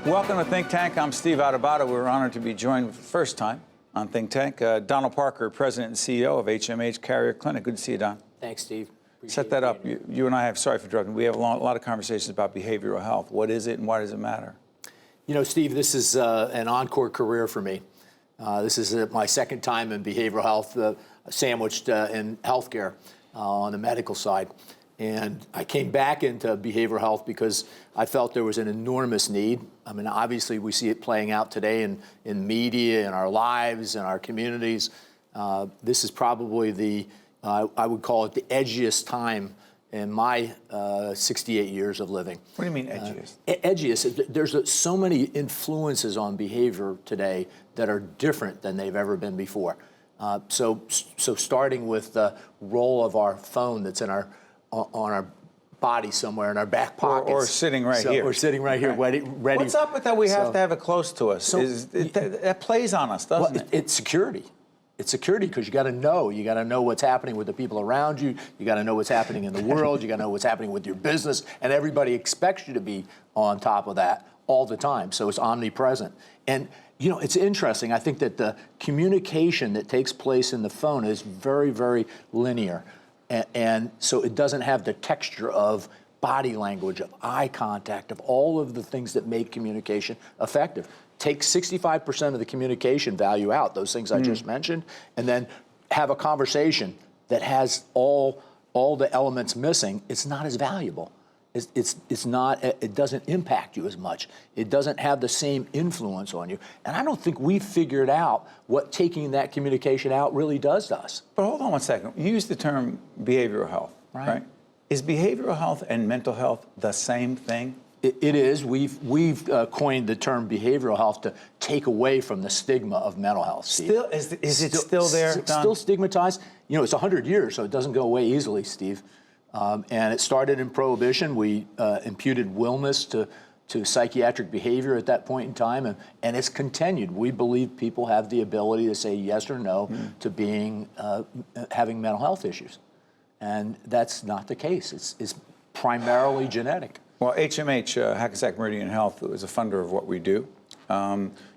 Welcome to Think Tank. I'm Steve Adubato. We're honored to be joined for the first time on Think Tank. Donald Parker, President and CEO of HMH Carrier Clinic. Good to see you, Don. Thanks, Steve. Set that up. You and I have, sorry for interrupting, we have a lot of conversations about behavioral health. What is it and why does it matter? You know, Steve, this is an encore career for me. This is my second time in behavioral health, sandwiched in healthcare on the medical side. And I came back into behavioral health because I felt there was an enormous need. I mean, obviously, we see it playing out today in media, in our lives, in our communities. This is probably the, I would call it the edgiest time in my 68 years of living. What do you mean edgiest? Edgiest. There's so many influences on behavior today that are different than they've ever been before. So starting with the role of our phone that's in on our body somewhere in our back pockets. Or sitting right here. Or sitting right here, ready. What's up with that? We have to have it close to us. That plays on us, doesn't it? It's security. It's security because you got to know. You got to know what's happening with the people around you. You got to know what's happening in the world. You got to know what's happening with your business. And everybody expects you to be on top of that all the time. So it's omnipresent. And you know, it's interesting. I think that the communication that takes place in the phone is very, very linear. And so it doesn't have the texture of body language, of eye contact, of all of the things that make communication effective. Take 65% of the communication value out, those things I just mentioned, and then have a conversation that has all the elements missing. It's not as valuable. It's not, it doesn't impact you as much. It doesn't have the same influence on you. And I don't think we've figured out what taking that communication out really does to us. But hold on one second. You use the term behavioral health, right? Is behavioral health and mental health the same thing? It is. We've coined the term behavioral health to take away from the stigma of mental health. Steve. Still, is it still there, Don? Still stigmatized. You know, it's 100 years, so it doesn't go away easily, Steve. And it started in Prohibition. We imputed willness to psychiatric behavior at that point in time, and it's continued. We believe people have the ability to say yes or no to being having mental health issues, and that's not the case. It's primarily genetic. Well, HMH, Hackensack Meridian Health, is a funder of what we do.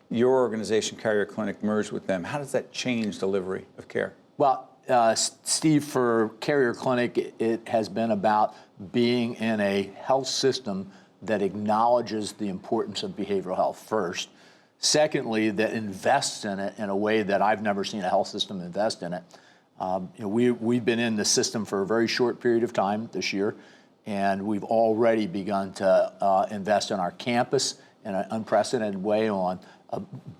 Your organization, Carrier Clinic, merged with them. How does that change delivery of care? Well, Steve, for Carrier Clinic, it has been about being in a health system that acknowledges the importance of behavioral health first. Secondly, that invests in it in a way that I've never seen a health system invest in it. You know, we've been in the system for a very short period of time this year, and we've already begun to invest in our campus in an unprecedented way on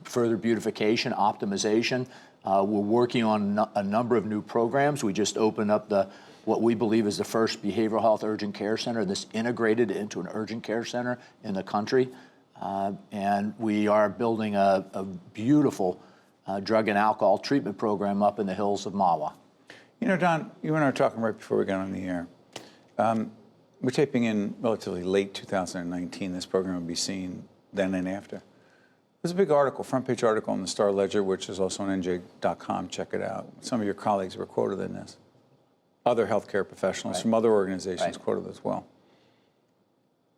further beautification, optimization. We're working on a number of new programs. We just opened up what we believe is the first behavioral health urgent care center that's integrated into an urgent care center in the country. And we are building a beautiful drug and alcohol treatment program up in the hills of Mahwah. You know, Don, you and I were talking right before we got on the air. We're taping in relatively late 2019. This program will be seen then and after. There's a big article, front page article in the Star Ledger, which is also on NJ.com. Check it out. Some of your colleagues were quoted in this. Other healthcare professionals from other organizations quoted as well.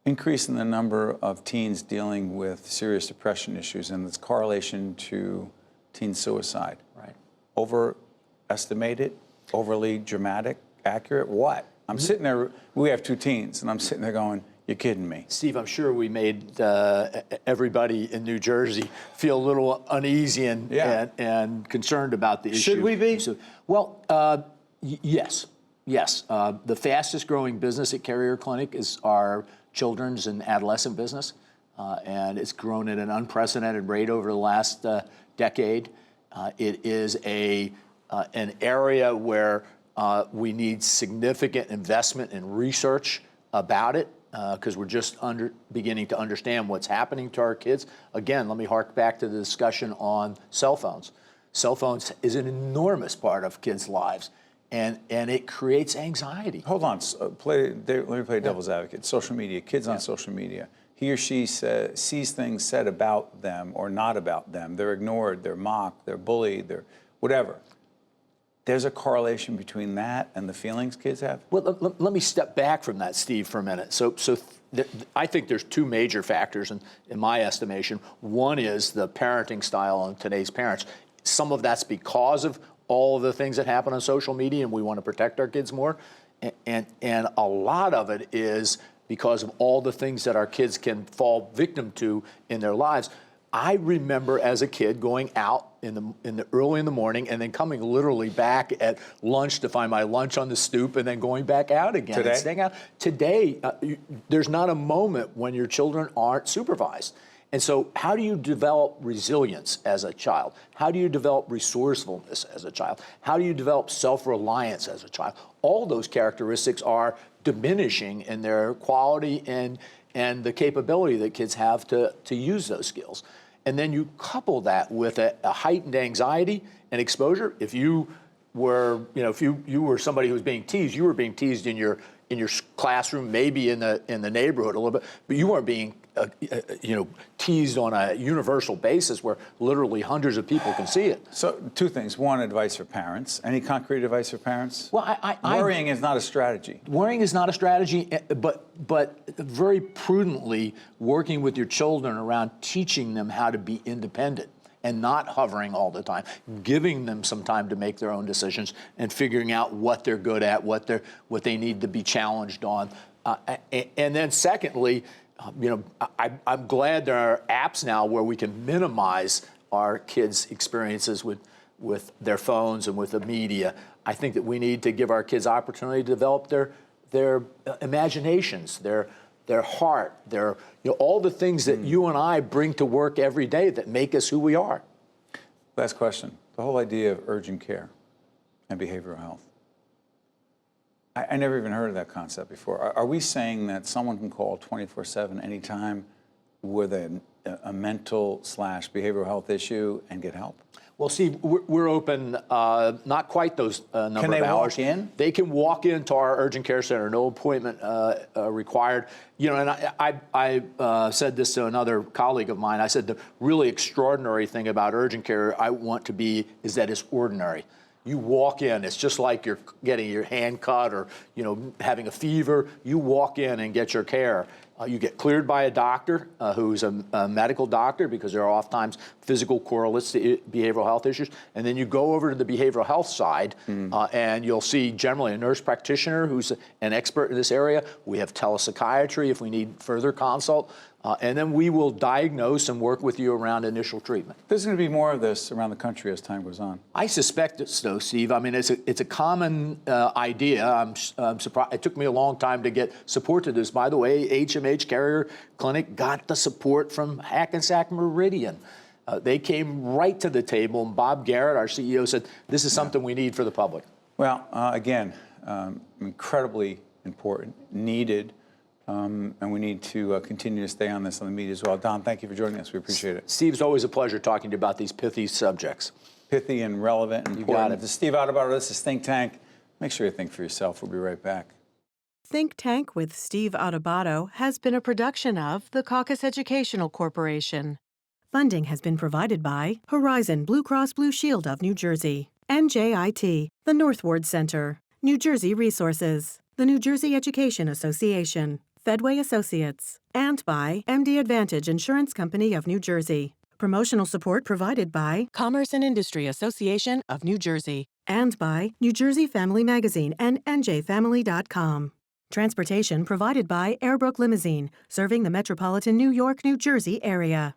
Increase in the number of teens dealing with serious depression issues and its correlation to teen suicide. Right. Overestimated, overly dramatic, accurate, what? I'm sitting there, we have two teens, and I'm sitting there going, you're kidding me. Steve, I'm sure we made everybody in New Jersey feel a little uneasy and concerned about the issue. Should we be? So, well, yes. Yes. The fastest growing business at Carrier Clinic is our children's and adolescent business, and it's grown at an unprecedented rate over the last decade. It is an area where we need significant investment in research about it, because we're just beginning to understand what's happening to our kids. Again, let me hark back to the discussion on cell phones. Cell phones is an enormous part of kids' lives, and it creates anxiety. Hold on, let me play devil's advocate. Social media, kids on social media. He or she sees things said about them or not about them. They're ignored, they're mocked, they're bullied, they're whatever. There's a correlation between that and the feelings kids have? Well, let me step back from that, Steve, for a minute. So I think there's two major factors in my estimation. One is the parenting style of today's parents. Some of that's because of all of the things that happen on social media, and we want to protect our kids more. And a lot of it is because of all the things that our kids can fall victim to in their lives. I remember as a kid going out in the early in the morning and then coming literally back at lunch to find my lunch on the stoop and then going back out again. Today? And staying out. Today, there's not a moment when your children aren't supervised. And so how do you develop resilience as a child? How do you develop resourcefulness as a child? How do you develop self-reliance as a child? All those characteristics are diminishing in their quality and the capability that kids have to use those skills. And then you couple that with a heightened anxiety and exposure. If you were, if you were somebody who was being teased, you were being teased in your classroom, maybe in the neighborhood a little bit, but you weren't being teased on a universal basis where literally hundreds of people can see it. So two things. One, advice for parents. Any concrete advice for parents? Well, worrying is not a strategy. Worrying is not a strategy, but very prudently working with your children around teaching them how to be independent and not hovering all the time, giving them some time to make their own decisions and figuring out what they're good at, what they need to be challenged on. And then secondly, I'm glad there are apps now where we can minimize our kids' experiences with their phones and with the media. I think that we need to give our kids opportunity to develop their imaginations, their heart, all the things that you and I bring to work every day that make us who we are. Last question. The whole idea of urgent care and behavioral health. I never even heard of that concept before. Are we saying that someone can call 24/7 anytime with a mental/behavioral health issue and get help? Well, Steve, we're open not quite those number of hours. Can they walk in? They can walk into our urgent care center, no appointment required. And I said this to another colleague of mine. I said the really extraordinary thing about urgent care I want to be is that it's ordinary. You walk in, it's just like you're getting your hand cut or having a fever. You walk in and get your care. You get cleared by a doctor who's a medical doctor because there are oftentimes physical correlates to behavioral health issues. And then you go over to the behavioral health side and you'll see generally a nurse practitioner who's an expert in this area. We have telepsychiatry if we need further consult. And then we will diagnose and work with you around initial treatment. There's going to be more of this around the country as time goes on. I suspect so, Steve. I mean, it's a common idea. I'm surprised. It took me a long time to get support to this. By the way, HMH Carrier Clinic got the support from Hackensack Meridian. They came right to the table, and Bob Garrett, our CEO, said, this is something we need for the public. Well, again, incredibly important, needed. And we need to continue to stay on this on the media as well. Don, thank you for joining us. We appreciate it. Steve, it's always a pleasure talking to you about these pithy subjects. Pithy and relevant and important. You got it. This is Steve Adubato. This is Think Tank. Make sure you think for yourself. We'll be right back. Think Tank with Steve Adubato has been a production of the Caucus Educational Corporation. Funding has been provided by Horizon Blue Cross Blue Shield of New Jersey, NJIT, the Northward Center, New Jersey Resources, the New Jersey Education Association, Fedway Associates, and by MD Advantage Insurance Company of New Jersey. Promotional support provided by Commerce and Industry Association of New Jersey and by New Jersey Family Magazine and NJFamily.com. Transportation provided by Airbrook Limousine, serving the metropolitan New York, New Jersey area.